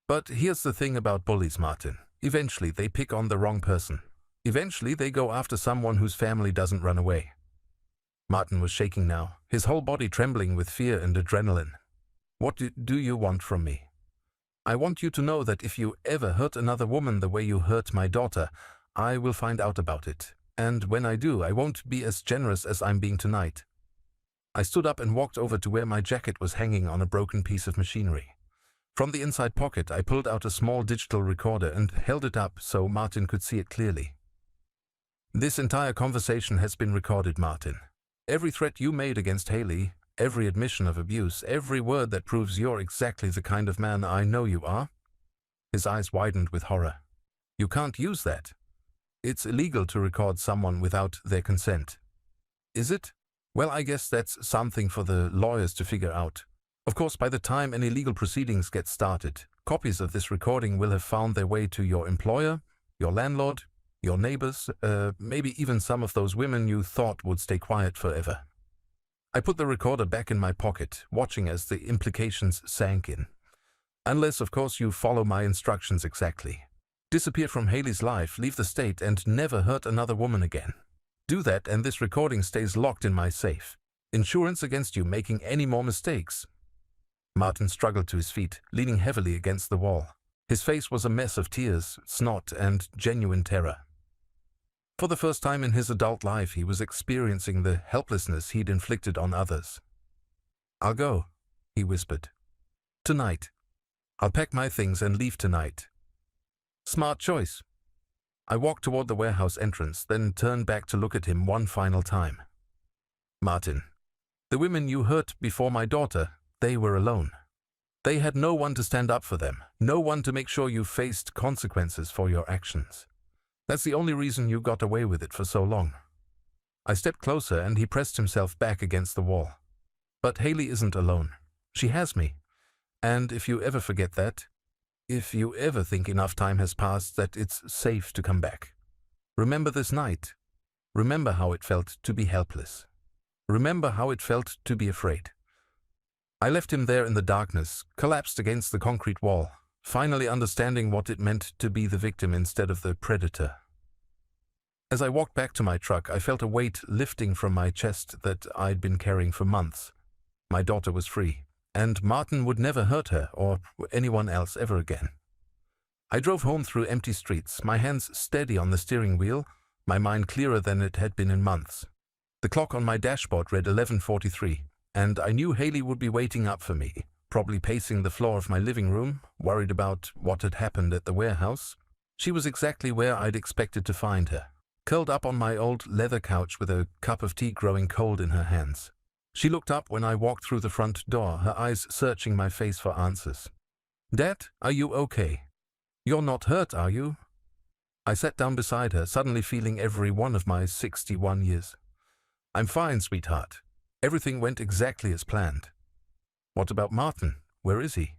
"But here's the thing about bullies, Martin. Eventually they pick on the wrong person. Eventually they go after someone whose family doesn't run away." Martin was shaking now, his whole body trembling with fear and adrenaline. "What do you want from me?" "I want you to know that if you ever hurt another woman the way you hurt my daughter, I will find out about it. And when I do, I won't be as generous as I'm being tonight." I stood up and walked over to where my jacket was hanging on a broken piece of machinery. From the inside pocket, I pulled out a small digital recorder and held it up so Martin could see it clearly. "This entire conversation has been recorded, Martin. Every threat you made against Haley, every admission of abuse, every word that proves you're exactly the kind of man I know you are." His eyes widened with horror. "You can't use that. It's illegal to record someone without their consent." "Is it? Well, I guess that's something for the lawyers to figure out. Of course, by the time any legal proceedings get started, copies of this recording will have found their way to your employer, your landlord, your neighbors, maybe even some of those women you thought would stay quiet forever." I put the recorder back in my pocket, watching as the implications sank in. "Unless, of course, you follow my instructions exactly. Disappear from Haley's life, leave the state, and never hurt another woman again. Do that and this recording stays locked in my safe. Insurance against you making any more mistakes." Martin struggled to his feet, leaning heavily against the wall. His face was a mess of tears, snot, and genuine terror. For the first time in his adult life, he was experiencing the helplessness he'd inflicted on others. "I'll go," he whispered. "Tonight. I'll pack my things and leave tonight." "Smart choice." I walked toward the warehouse entrance, then turned back to look at him one final time. "Martin, the women you hurt before my daughter, they were alone. They had no one to stand up for them, no one to make sure you faced consequences for your actions. That's the only reason you got away with it for so long." I stepped closer and he pressed himself back against the wall. "But Haley isn't alone. She has me. And if you ever forget that, if you ever think enough time has passed that it's safe to come back, remember this night. Remember how it felt to be helpless. Remember how it felt to be afraid." I left him there in the darkness, collapsed against the concrete wall, finally understanding what it meant to be the victim instead of the predator. As I walked back to my truck, I felt a weight lifting from my chest that I'd been carrying for months. My daughter was free, and Martin would never hurt her or anyone else ever again. I drove home through empty streets, my hands steady on the steering wheel, my mind clearer than it had been in months. The clock on my dashboard read 11:43, and I knew Haley would be waiting up for me, probably pacing the floor of my living room, worried about what had happened at the warehouse. She was exactly where I'd expected to find her, curled up on my old leather couch with a cup of tea growing cold in her hands. She looked up when I walked through the front door, her eyes searching my face for answers. "Dad, are you okay? You're not hurt, are you?" I sat down beside her, suddenly feeling every one of my 61 years. "I'm fine, sweetheart. Everything went exactly as planned." "What about Martin? Where is he?"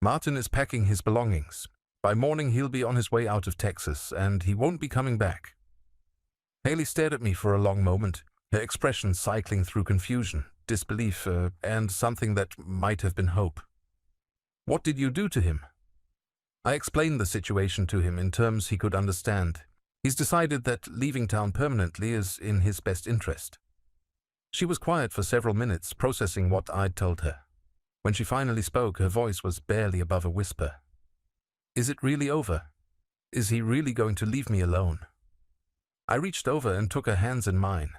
"Martin is packing his belongings. By morning he'll be on his way out of Texas, and he won't be coming back." Haley stared at me for a long moment, her expression cycling through confusion, disbelief, and something that might have been hope. "What did you do to him?" I explained the situation to him in terms he could understand. He's decided that leaving town permanently is in his best interest. She was quiet for several minutes, processing what I'd told her. When she finally spoke, her voice was barely above a whisper. "Is it really over? Is he really going to leave me alone?" I reached over and took her hands in mine.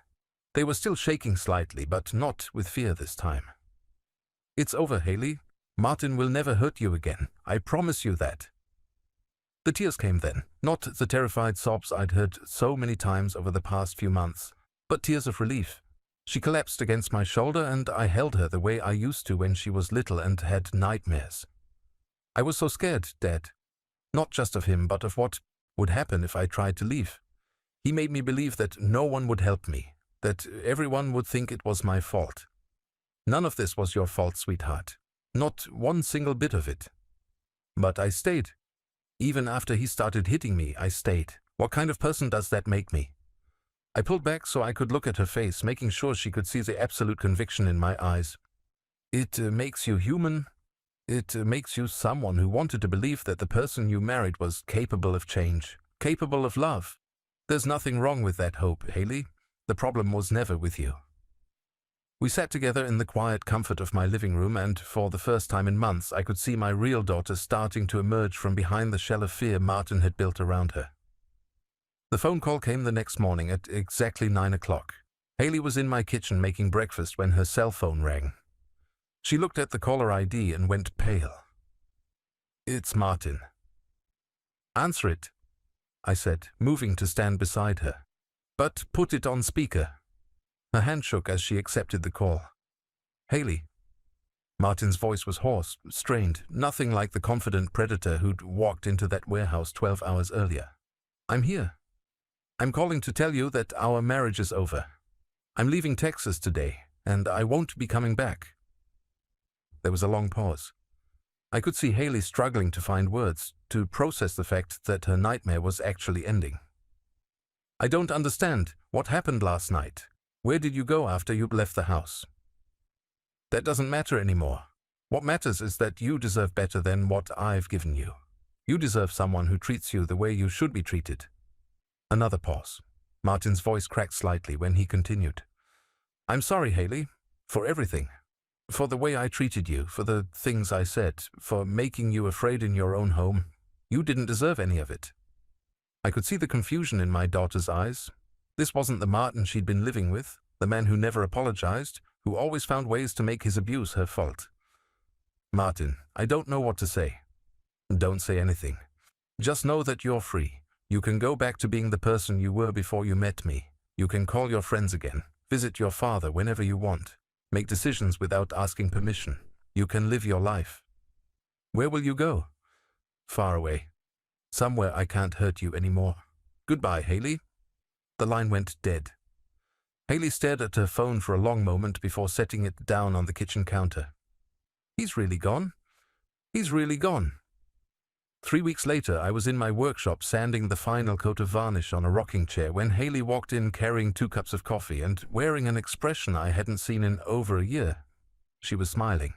They were still shaking slightly, but not with fear this time. "It's over, Haley. Martin will never hurt you again. I promise you that." The tears came then, not the terrified sobs I'd heard so many times over the past few months, but tears of relief. She collapsed against my shoulder, and I held her the way I used to when she was little and had nightmares. "I was so scared, Dad. Not just of him, but of what would happen if I tried to leave. He made me believe that no one would help me, that everyone would think it was my fault. None of this was your fault, sweetheart. Not one single bit of it. But I stayed. Even after he started hitting me, I stayed. What kind of person does that make me?" I pulled back so I could look at her face, making sure she could see the absolute conviction in my eyes. "It makes you human. It makes you someone who wanted to believe that the person you married was capable of change, capable of love. There's nothing wrong with that hope, Haley. The problem was never with you." We sat together in the quiet comfort of my living room, and for the first time in months I could see my real daughter starting to emerge from behind the shell of fear Martin had built around her. The phone call came the next morning at exactly 9 o'clock. Haley was in my kitchen making breakfast when her cell phone rang. She looked at the caller ID and went pale. "It's Martin." "Answer it," I said, moving to stand beside her. "But put it on speaker." Her hand shook as she accepted the call. "Haley." Martin's voice was hoarse, strained, nothing like the confident predator who'd walked into that warehouse 12 hours earlier. "I'm here. I'm calling to tell you that our marriage is over. I'm leaving Texas today, and I won't be coming back." There was a long pause. I could see Haley struggling to find words, to process the fact that her nightmare was actually ending. "I don't understand. What happened last night? Where did you go after you left the house?" "That doesn't matter anymore. What matters is that you deserve better than what I've given you. You deserve someone who treats you the way you should be treated." Another pause. Martin's voice cracked slightly when he continued. "I'm sorry, Haley, for everything. For the way I treated you, for the things I said, for making you afraid in your own home. You didn't deserve any of it." I could see the confusion in my daughter's eyes. This wasn't the Martin she'd been living with, the man who never apologized, who always found ways to make his abuse her fault. "Martin, I don't know what to say." "Don't say anything. Just know that you're free. You can go back to being the person you were before you met me. You can call your friends again, visit your father whenever you want, make decisions without asking permission. You can live your life." "Where will you go?" "Far away. Somewhere I can't hurt you anymore. Goodbye, Haley." The line went dead. Haley stared at her phone for a long moment before setting it down on the kitchen counter. "He's really gone. He's really gone." 3 weeks later, I was in my workshop sanding the final coat of varnish on a rocking chair when Haley walked in carrying 2 cups of coffee and wearing an expression I hadn't seen in over a year. She was smiling.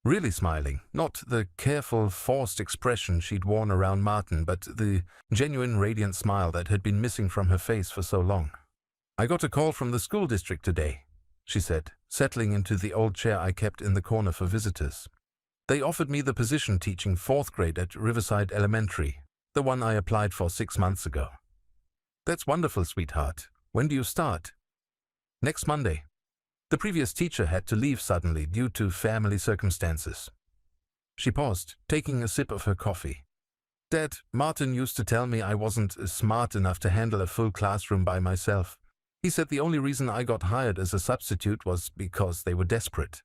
Really smiling, not the careful, forced expression she'd worn around Martin, but the genuine, radiant smile that had been missing from her face for so long. "I got a call from the school district today," she said, settling into the old chair I kept in the corner for visitors. "They offered me the position teaching 4th grade at Riverside Elementary, the one I applied for 6 months ago." "That's wonderful, sweetheart. When do you start?" "Next Monday." The previous teacher had to leave suddenly due to family circumstances. She paused, taking a sip of her coffee. Dad, Martin used to tell me I wasn't smart enough to handle a full classroom by myself. He said the only reason I got hired as a substitute was because they were desperate.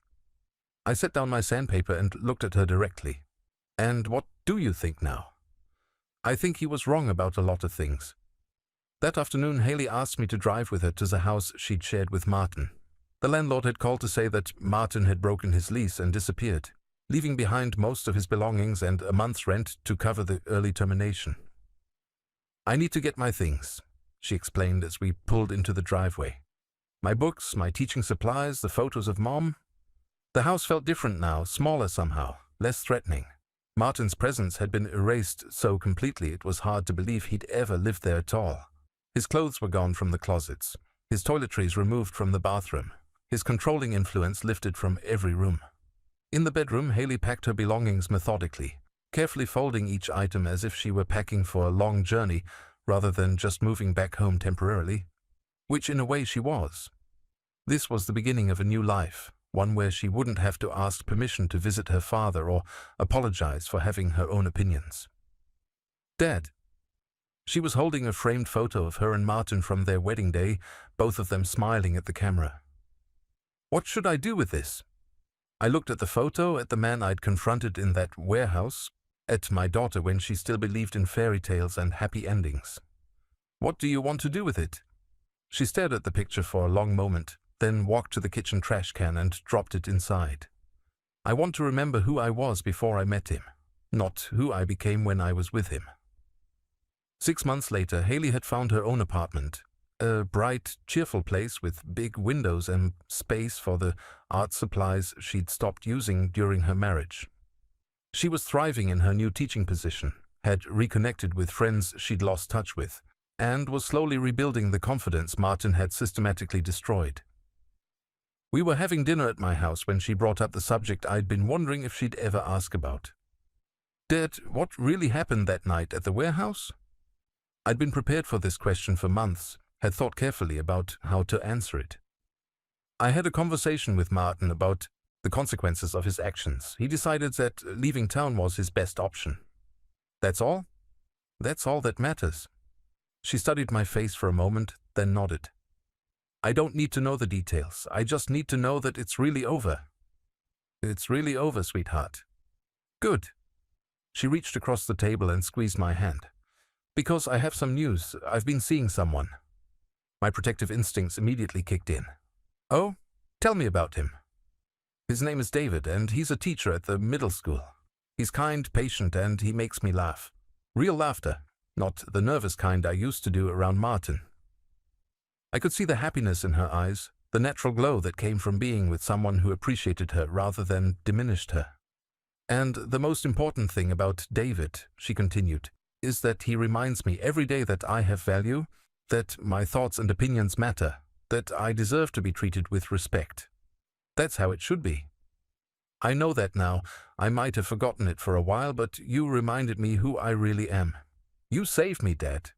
I set down my sandpaper and looked at her directly. And what do you think now? I think he was wrong about a lot of things. That afternoon, Haley asked me to drive with her to the house she'd shared with Martin. The landlord had called to say that Martin had broken his lease and disappeared, leaving behind most of his belongings and a month's rent to cover the early termination. I need to get my things, she explained as we pulled into the driveway. My books, my teaching supplies, the photos of Mom. The house felt different now, smaller somehow, less threatening. Martin's presence had been erased so completely it was hard to believe he'd ever lived there at all. His clothes were gone from the closets, his toiletries removed from the bathroom, his controlling influence lifted from every room. In the bedroom, Haley packed her belongings methodically, carefully folding each item as if she were packing for a long journey rather than just moving back home temporarily, which in a way she was. This was the beginning of a new life, one where she wouldn't have to ask permission to visit her father or apologize for having her own opinions. Dad. She was holding a framed photo of her and Martin from their wedding day, both of them smiling at the camera. What should I do with this? I looked at the photo, at the man I'd confronted in that warehouse, at my daughter when she still believed in fairy tales and happy endings. What do you want to do with it? She stared at the picture for a long moment, then walked to the kitchen trash can and dropped it inside. I want to remember who I was before I met him, not who I became when I was with him. 6 months later, Haley had found her own apartment. A bright, cheerful place with big windows and space for the art supplies she'd stopped using during her marriage. She was thriving in her new teaching position, had reconnected with friends she'd lost touch with, and was slowly rebuilding the confidence Martin had systematically destroyed. We were having dinner at my house when she brought up the subject I'd been wondering if she'd ever ask about. Dad, what really happened that night at the warehouse? I'd been prepared for this question for months, had thought carefully about how to answer it. I had a conversation with Martin about the consequences of his actions. He decided that leaving town was his best option. That's all? That's all that matters. She studied my face for a moment, then nodded. I don't need to know the details. I just need to know that it's really over. It's really over, sweetheart. Good. She reached across the table and squeezed my hand. Because I have some news. I've been seeing someone. My protective instincts immediately kicked in. Oh? Tell me about him. His name is David, and he's a teacher at the middle school. He's kind, patient, and he makes me laugh. Real laughter, not the nervous kind I used to do around Martin. I could see the happiness in her eyes, the natural glow that came from being with someone who appreciated her rather than diminished her. And the most important thing about David, she continued, is that he reminds me every day that I have value, that my thoughts and opinions matter, that I deserve to be treated with respect. That's how it should be. I know that now. I might have forgotten it for a while, but you reminded me who I really am. You saved me, Dad.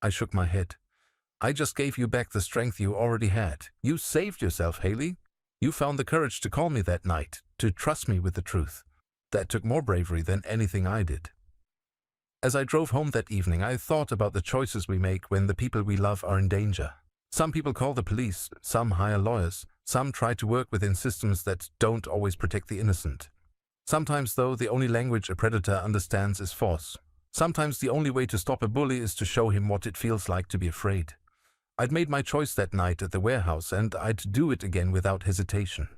I shook my head. I just gave you back the strength you already had. You saved yourself, Haley. You found the courage to call me that night, to trust me with the truth. That took more bravery than anything I did. As I drove home that evening, I thought about the choices we make when the people we love are in danger. Some people call the police, some hire lawyers, some try to work within systems that don't always protect the innocent. Sometimes, though, the only language a predator understands is force. Sometimes the only way to stop a bully is to show him what it feels like to be afraid. I'd made my choice that night at the warehouse, and I'd do it again without hesitation.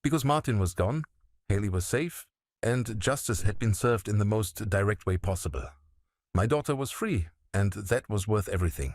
Because Martin was gone, Haley was safe, and justice had been served in the most direct way possible. My daughter was free, and that was worth everything.